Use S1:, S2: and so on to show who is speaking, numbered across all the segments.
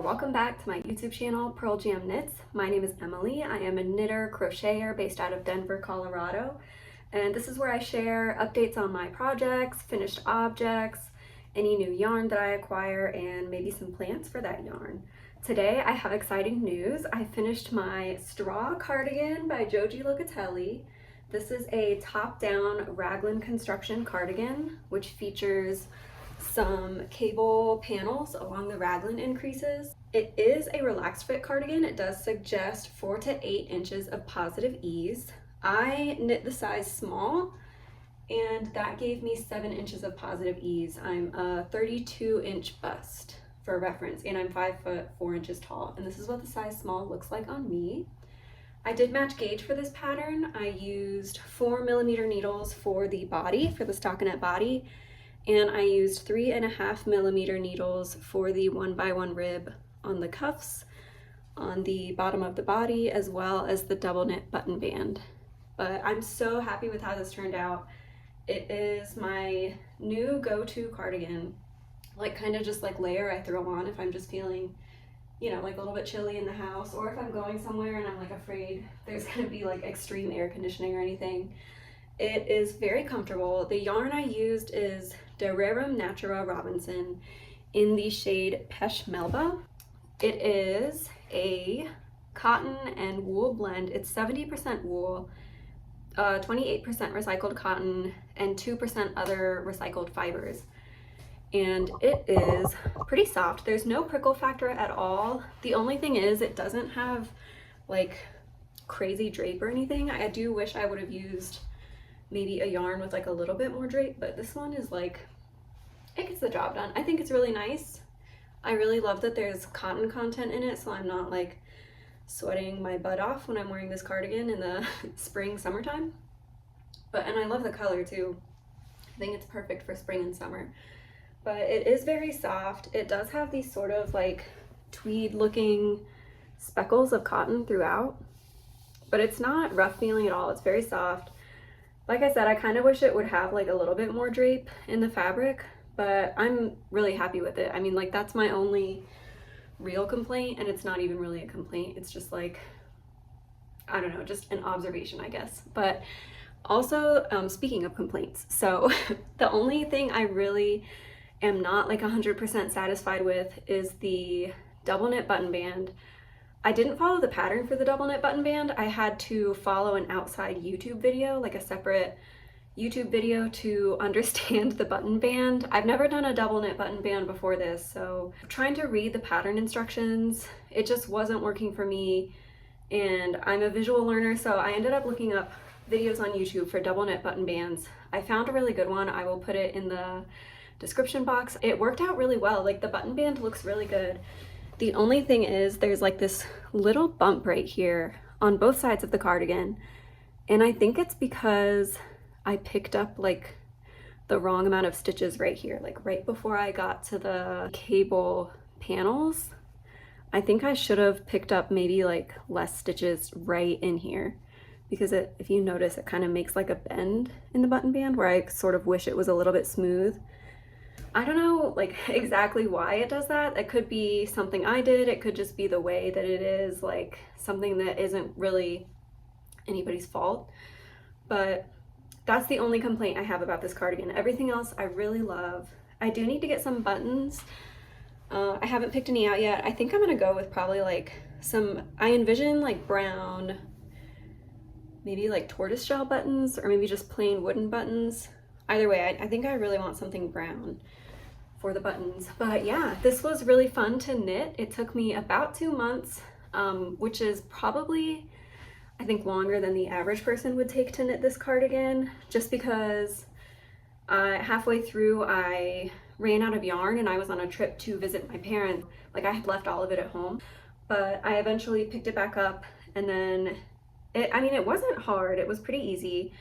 S1: welcome back to my YouTube channel, Purl Jam Knits. My name is Emily. I am a knitter, crocheter based out of Denver, Colorado. And this is where I share updates on my projects, finished objects, any new yarn that I acquire, and maybe some plans for that yarn. Today I have exciting news. I finished my straw cardigan by Joji Locatelli. This is a top-down raglan construction cardigan, which features some cable panels along the raglan increases. It is a relaxed fit cardigan. It does suggest 4 to 8 inches of positive ease. I knit the size small, and that gave me 7 inches of positive ease. I'm a 32-inch bust for reference, and I'm 5 foot 4 inches tall, and this is what the size small looks like on me. I did match gauge for this pattern. I used 4mm needles for the body, for the stockinette body, and I used 3.5mm needles for the 1x1 rib on the cuffs, on the bottom of the body, as well as the double knit button band. But I'm so happy with how this turned out. It is my new go-to cardigan, like kind of just like layer I throw on if I'm just feeling, you know, like a little bit chilly in the house, or if I'm going somewhere and I'm like afraid there's gonna be like extreme air conditioning or anything. It is very comfortable. The yarn I used is Rerum Natura Robinson in the shade Pesh Melba. It is a cotton and wool blend. It's 70% wool, 28% recycled cotton, and 2% other recycled fibers. And it is pretty soft. There's no prickle factor at all. The only thing is it doesn't have like crazy drape or anything. I do wish I would have used maybe a yarn with like a little bit more drape, but this one is like, it gets the job done. I think it's really nice. I really love that there's cotton content in it, so I'm not like sweating my butt off when I'm wearing this cardigan in the spring, summertime. And I love the color too. I think it's perfect for spring and summer. But it is very soft. It does have these sort of like tweed looking speckles of cotton throughout, but it's not rough feeling at all. It's very soft. Like I said, I kind of wish it would have like a little bit more drape in the fabric, but I'm really happy with it. I mean, like that's my only real complaint, and it's not even really a complaint. It's just like, I don't know, just an observation, I guess. But also, speaking of complaints, so the only thing I really am not like 100% satisfied with is the double knit button band. I didn't follow the pattern for the double knit button band. I had to follow an outside YouTube video, like a separate YouTube video, to understand the button band. I've never done a double knit button band before this, so trying to read the pattern instructions, it just wasn't working for me. And I'm a visual learner, so I ended up looking up videos on YouTube for double knit button bands. I found a really good one. I will put it in the description box. It worked out really well. Like the button band looks really good. The only thing is there's like this little bump right here on both sides of the cardigan, and I think it's because I picked up like the wrong amount of stitches right here, like right before I got to the cable panels. I think I should have picked up maybe like less stitches right in here, because if you notice, it kind of makes like a bend in the button band where I sort of wish it was a little bit smooth. I don't know like exactly why it does that. It could be something I did. It could just be the way that it is, like something that isn't really anybody's fault. But that's the only complaint I have about this cardigan. Everything else I really love. I do need to get some buttons. I haven't picked any out yet. I think I'm gonna go with probably like some, I envision like brown, maybe like tortoiseshell buttons, or maybe just plain wooden buttons. Either way, I think I really want something brown for the buttons. But yeah, this was really fun to knit. It took me about 2 months, which is probably, I think, longer than the average person would take to knit this cardigan, just because halfway through I ran out of yarn and I was on a trip to visit my parents. Like I had left all of it at home, but I eventually picked it back up, and then I mean, it wasn't hard. It was pretty easy.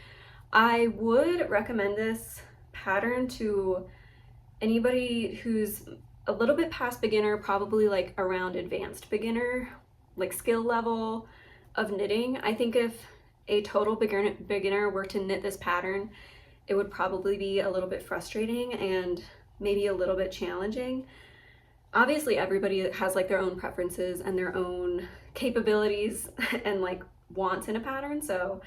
S1: I would recommend this pattern to anybody who's a little bit past beginner, probably like around advanced beginner, like skill level of knitting. I think if a total beginner were to knit this pattern, it would probably be a little bit frustrating and maybe a little bit challenging. Obviously everybody has like their own preferences and their own capabilities and like wants in a pattern. So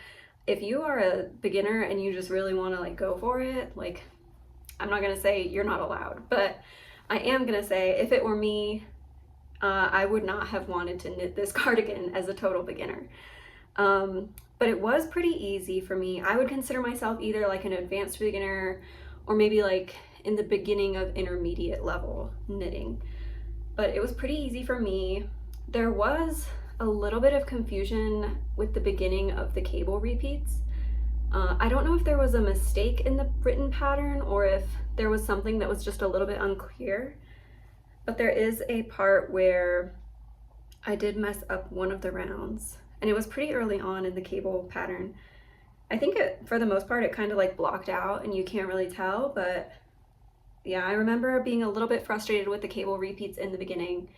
S1: if you are a beginner and you just really want to like go for it, like I'm not gonna say you're not allowed, but I am gonna say if it were me, I would not have wanted to knit this cardigan as a total beginner. But it was pretty easy for me. I would consider myself either like an advanced beginner or maybe like in the beginning of intermediate level knitting. But it was pretty easy for me. There was a little bit of confusion with the beginning of the cable repeats. I don't know if there was a mistake in the written pattern or if there was something that was just a little bit unclear, but there is a part where I did mess up one of the rounds, and it was pretty early on in the cable pattern. I think for the most part, it kind of like blocked out and you can't really tell, but yeah, I remember being a little bit frustrated with the cable repeats in the beginning,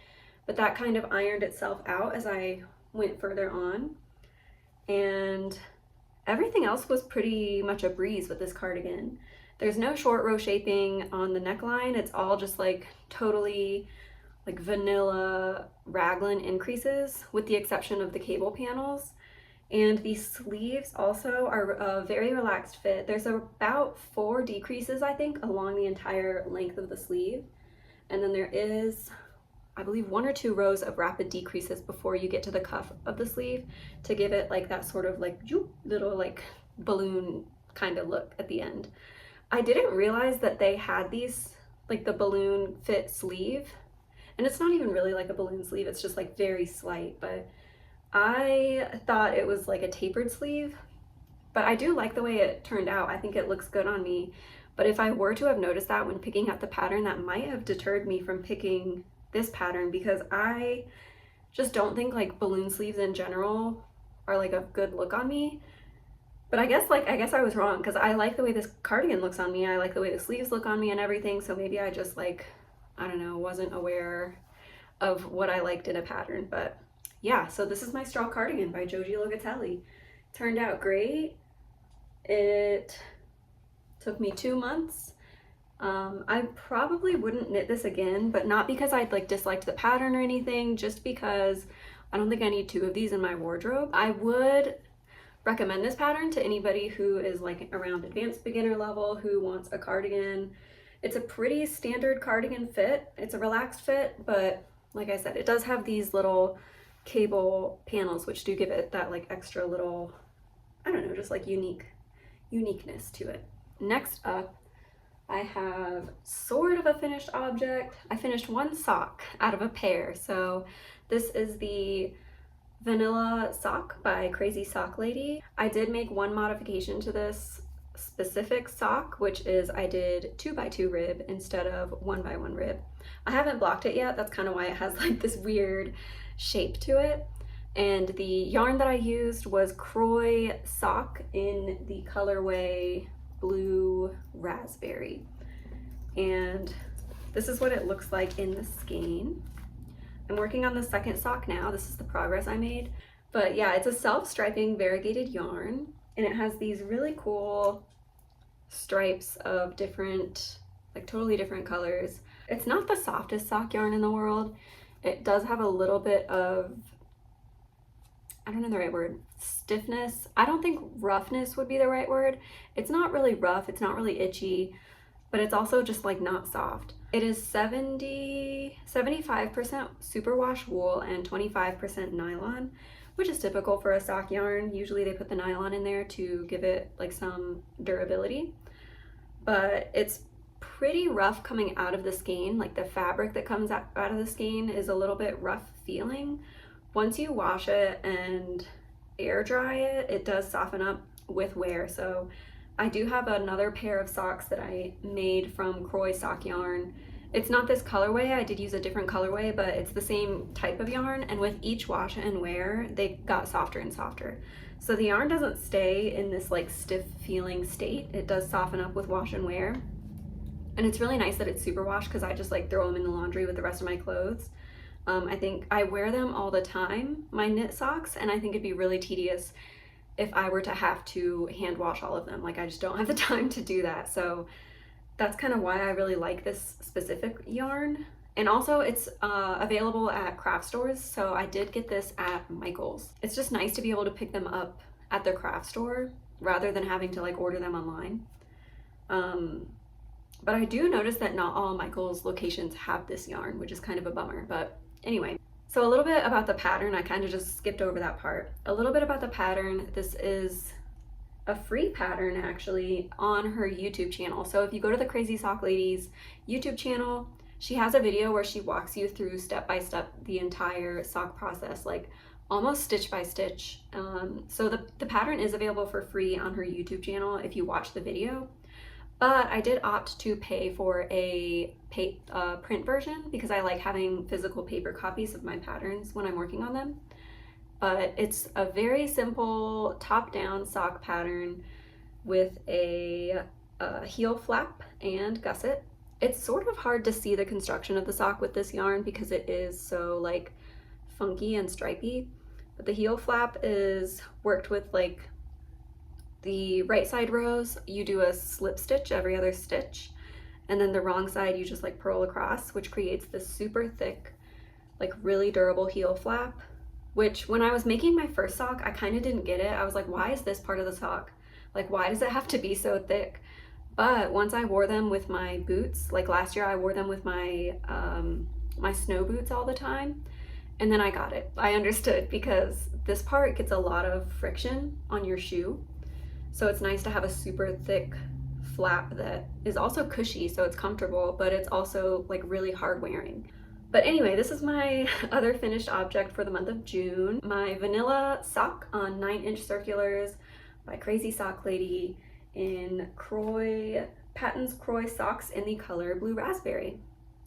S1: but that kind of ironed itself out as I went further on. And everything else was pretty much a breeze with this cardigan. There's no short row shaping on the neckline. It's all just like totally like vanilla raglan increases with the exception of the cable panels. And the sleeves also are a very relaxed fit. There's about 4 decreases, I think, along the entire length of the sleeve. And then there is, I believe, 1 or 2 rows of rapid decreases before you get to the cuff of the sleeve to give it like that sort of like little like balloon kind of look at the end. I didn't realize that they had these like the balloon fit sleeve, and it's not even really like a balloon sleeve, it's just like very slight, but I thought it was like a tapered sleeve, but I do like the way it turned out. I think it looks good on me, but if I were to have noticed that when picking out the pattern, that might have deterred me from picking this pattern, because I just don't think like balloon sleeves in general are like a good look on me. But I guess I was wrong, because I like the way this cardigan looks on me. I like the way the sleeves look on me and everything, so maybe I just like, I don't know, wasn't aware of what I liked in a pattern. But yeah, so this is my straw cardigan by Joji Locatelli. Turned out great. It took me 2 months. I probably wouldn't knit this again, but not because I'd like disliked the pattern or anything, just because I don't think I need 2 of these in my wardrobe. I would recommend this pattern to anybody who is like around advanced beginner level, who wants a cardigan. It's a pretty standard cardigan fit. It's a relaxed fit, but like I said, it does have these little cable panels which do give it that like extra little, I don't know, just like uniqueness to it. Next up, I have sort of a finished object. I finished 1 sock out of a pair. So this is the Vanilla Sock by Crazy Sock Lady. I did make 1 modification to this specific sock, which is I did 2x2 rib instead of 1x1 rib. I haven't blocked it yet. That's kind of why it has like this weird shape to it. And the yarn that I used was Croy Sock in the colorway Blue Raspberry. And this is what it looks like in the skein. I'm working on the 2nd sock now. This is the progress I made. But yeah, it's a self-striping variegated yarn, and it has these really cool stripes of different, like totally different colors. It's not the softest sock yarn in the world. It does have a little bit of, I don't know the right word, stiffness. I don't think roughness would be the right word. It's not really rough, it's not really itchy, but it's also just like not soft. It is 75% superwash wool and 25% nylon, which is typical for a sock yarn. Usually they put the nylon in there to give it like some durability, but it's pretty rough coming out of the skein. Like the fabric that comes out of the skein is a little bit rough feeling. Once you wash it and air dry it, it does soften up with wear. So I do have another pair of socks that I made from Croy sock yarn. It's not this colorway, I did use a different colorway, but it's the same type of yarn, and with each wash and wear, they got softer and softer. So the yarn doesn't stay in this like stiff feeling state. It does soften up with wash and wear. And it's really nice that it's superwash, because I just like throw them in the laundry with the rest of my clothes. I think I wear them all the time, my knit socks, and I think it'd be really tedious if I were to have to hand wash all of them. Like I just don't have the time to do that. So that's kind of why I really like this specific yarn. And also it's available at craft stores, so I did get this at Michael's. It's just nice to be able to pick them up at the craft store rather than having to like order them online. But I do notice that not all Michael's locations have this yarn, which is kind of a bummer, but anyway. So a little bit about the pattern, I kind of just skipped over that part. A little bit about the pattern, this is a free pattern actually on her YouTube channel. So if you go to the Crazy Sock Lady's YouTube channel, she has a video where she walks you through step by step the entire sock process, like almost stitch by stitch. So the pattern is available for free on her YouTube channel if you watch the video. But I did opt to pay for a print version because I like having physical paper copies of my patterns when I'm working on them. But it's a very simple top-down sock pattern with a heel flap and gusset. It's sort of hard to see the construction of the sock with this yarn because it is so like funky and stripy. But the heel flap is worked with like the right side rows, you do a slip stitch every other stitch, and then the wrong side you just like purl across, which creates this super thick, like really durable heel flap, which when I was making my first sock, I kind of didn't get it. I was like, why is this part of the sock? Like, why does it have to be so thick? But once I wore them with my boots, like last year I wore them with my, my snow boots all the time, and then I got it. I understood because this part gets a lot of friction on your shoe. So it's nice to have a super thick flap that is also cushy, so it's comfortable, but it's also like really hard wearing. But anyway, this is my other finished object for the month of June. My vanilla sock on 9-inch circulars by Crazy Sock Lady in Patton's Croy socks in the color Blue Raspberry.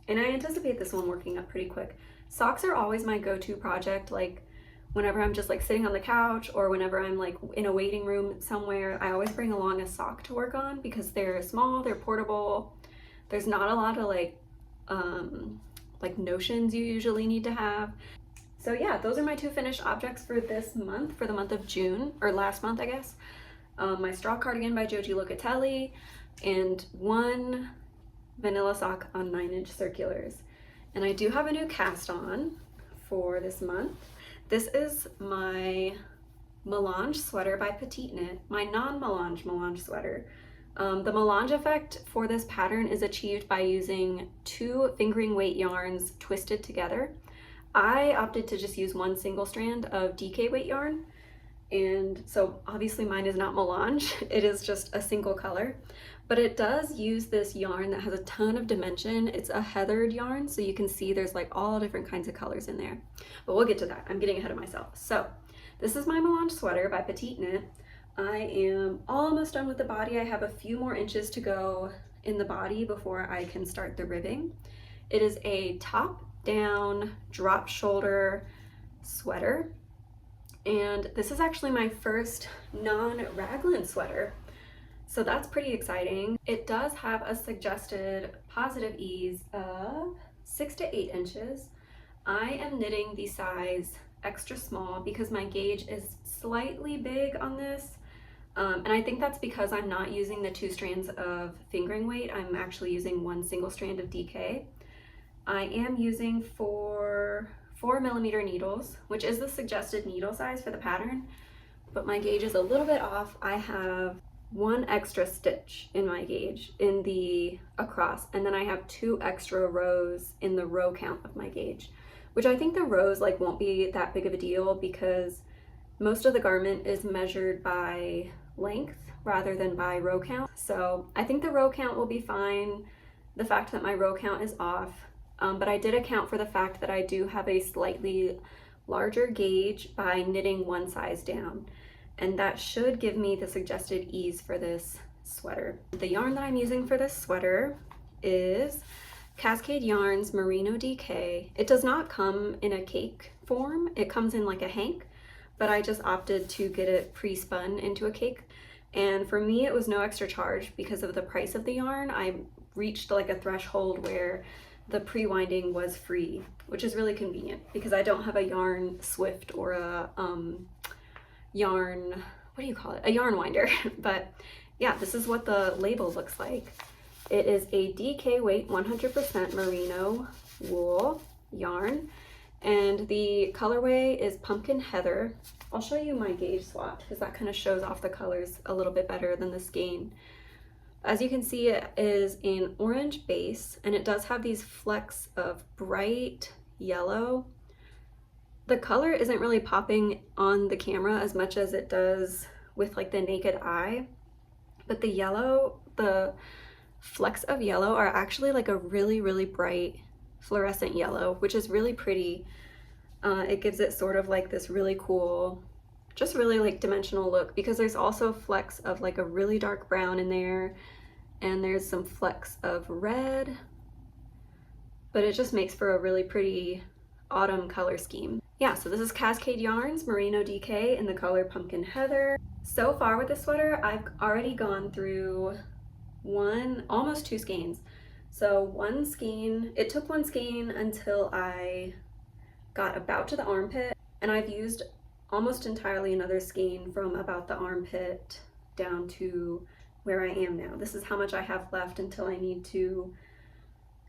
S1: And I anticipate this one working up pretty quick. Socks are always my go-to project, like whenever I'm just like sitting on the couch or whenever I'm like in a waiting room somewhere, I always bring along a sock to work on because they're small, they're portable. There's not a lot of like notions you usually need to have. So yeah, those are my two finished objects for this month, for the month of June, or last month, I guess. My straw cardigan by Joji Locatelli and one vanilla sock on 9-inch circulars. And I do have a new cast on for this month. This is my Melange Sweater by Petite Knit, my non-melange melange sweater. The melange effect for this pattern is achieved by using 2 fingering weight yarns twisted together. I opted to just use one single strand of DK weight yarn, and so obviously mine is not melange, it is just a single color, but it does use this yarn that has a ton of dimension. It's a heathered yarn, so you can see there's like all different kinds of colors in there, but we'll get to that. I'm getting ahead of myself. So this is my Melange Sweater by Petite Knit. I am almost done with the body. I have a few more inches to go in the body before I can start the ribbing. It is a top down drop shoulder sweater, and this is actually my first non-raglan sweater, so that's pretty exciting. It does have a suggested positive ease of 6 to 8 inches. I am knitting the size extra small because my gauge is slightly big on this, and I think that's because I'm not using the 2 strands of fingering weight. I'm actually using one single strand of DK. I am using 4mm needles, which is the suggested needle size for the pattern, but my gauge is a little bit off. I have 1 extra stitch in my gauge in the across, and then I have 2 extra rows in the row count of my gauge, which I think the rows like won't be that big of a deal because most of the garment is measured by length rather than by row count. So I think the row count will be fine. The fact that my row count is off, but I did account for the fact that I do have a slightly larger gauge by knitting 1 size down, and that should give me the suggested ease for this sweater. The yarn that I'm using for this sweater is Cascade Yarns Merino DK. It does not come in a cake form, it comes in like a hank, but I just opted to get it pre-spun into a cake, and for me it was no extra charge because of the price of the yarn. I reached like a threshold where the pre-winding was free, which is really convenient because I don't have a yarn swift or a yarn, what do you call it? A yarn winder. But yeah, this is what the label looks like. It is a DK weight 100% merino wool yarn, and the colorway is Pumpkin Heather. I'll show you my gauge swatch because that kind of shows off the colors a little bit better than the skein. As you can see, it is an orange base, and it does have these flecks of bright yellow. The color isn't really popping on the camera as much as it does with like the naked eye, but the yellow, the flecks of yellow are actually like a really bright fluorescent yellow, which is really pretty. It gives it sort of like this really cool, just really like dimensional look, because there's also flecks of like a really dark brown in there, and there's some flecks of red, but it just makes for a really pretty autumn color scheme. Yeah, so this is Cascade Yarns Merino DK in the color Pumpkin Heather. So far with this sweater, I've already gone through almost two skeins. So one skein, it took one skein until I got about to the armpit, and I've used almost entirely another skein from about the armpit down to where I am now. This is how much I have left until I need to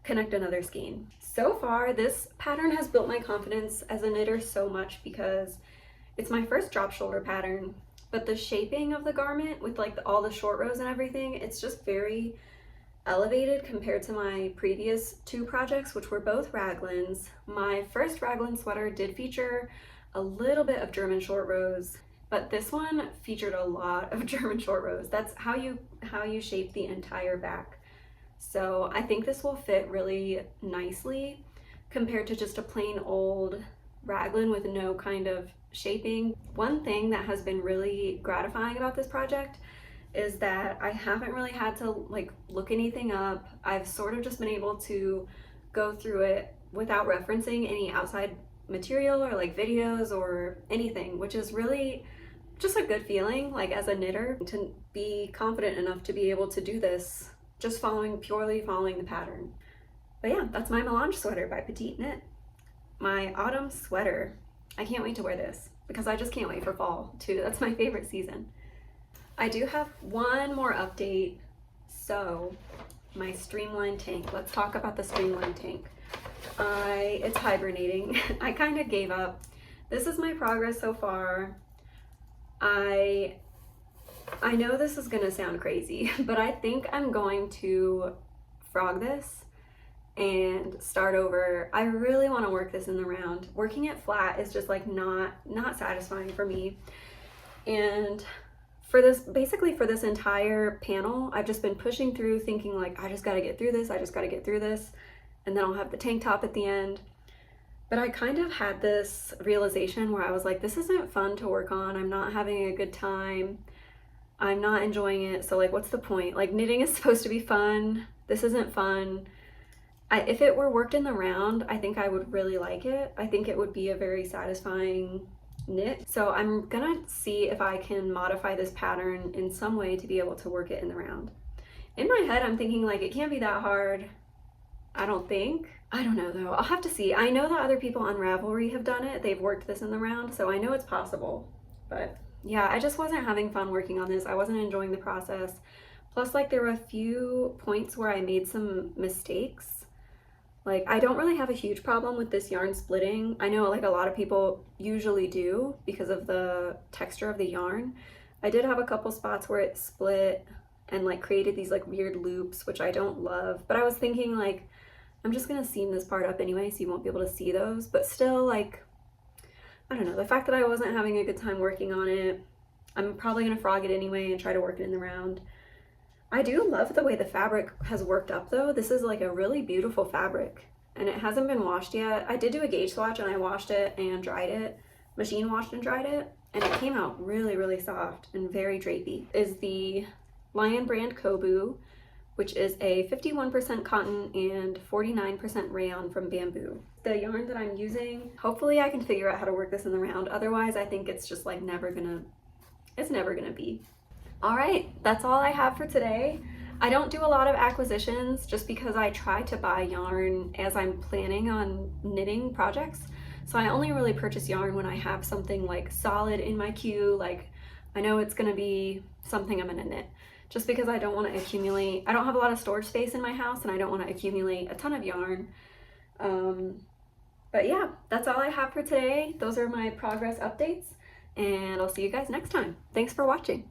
S1: connect another skein. So far, this pattern has built my confidence as a knitter so much because it's my first drop shoulder pattern, but the shaping of the garment with like all the short rows and everything, it's just very elevated compared to my previous two projects, which were both raglans. My first raglan sweater did feature a little bit of German short rows, but this one featured a lot of German short rows. That's how you shape the entire back. So I think this will fit really nicely compared to just a plain old raglan with no kind of shaping. One thing that has been really gratifying about this project is that I haven't really had to like look anything up. I've sort of just been able to go through it without referencing any outside material or like videos or anything, which is really just a good feeling, like as a knitter, to be confident enough to be able to do this just purely following the pattern. But yeah, that's my Melange sweater by Petite Knit. My autumn sweater. I can't wait to wear this because I just can't wait for fall too. That's my favorite season. I do have one more update. So my streamlined tank. Let's talk about the streamlined tank. It's hibernating. I kind of gave up. This is my progress so far. I know this is gonna sound crazy, but I think I'm going to frog this and start over. I really want to work this in the round. Working it flat is just like not satisfying for me. And for this, basically for this entire panel, I've just been pushing through thinking like, I just got to get through this. I just got to get through this. And then I'll have the tank top at the end. But I kind of had this realization where I was like, this isn't fun to work on. I'm not having a good time. I'm not enjoying it. So like, what's the point? Like, knitting is supposed to be fun. This isn't fun. If it were worked in the round, I think I would really like it. I think it would be a very satisfying knit. So I'm gonna see if I can modify this pattern in some way to be able to work it in the round. In my head, I'm thinking like, it can't be that hard. I don't think. I don't know though. I'll have to see. I know that other people on Ravelry have done it. They've worked this in the round, so I know it's possible. But yeah, I just wasn't having fun working on this. I wasn't enjoying the process. Plus, like, there were a few points where I made some mistakes. Like, I don't really have a huge problem with this yarn splitting. I know like a lot of people usually do because of the texture of the yarn. I did have a couple spots where it split and like created these like weird loops, which I don't love. But I was thinking like, I'm just gonna seam this part up anyway, so you won't be able to see those. But still, like, I don't know, the fact that I wasn't having a good time working on it, I'm probably gonna frog it anyway and try to work it in the round. I do love the way the fabric has worked up though. This is like a really beautiful fabric and it hasn't been washed yet. I did do a gauge swatch and I washed it and dried it, machine washed and dried it, and it came out really soft and very drapey. Is the Lion brand Kobu, which is a 51% cotton and 49% rayon from bamboo. The yarn that I'm using, hopefully I can figure out how to work this in the round. Otherwise, I think it's just like it's never gonna be. All right, that's all I have for today. I don't do a lot of acquisitions just because I try to buy yarn as I'm planning on knitting projects. So I only really purchase yarn when I have something like solid in my queue, like I know it's gonna be something I'm gonna knit. just because I don't want to accumulate, I don't have a lot of storage space in my house and I don't want to accumulate a ton of yarn. But yeah, that's all I have for today. Those are my progress updates, and I'll see you guys next time. Thanks for watching.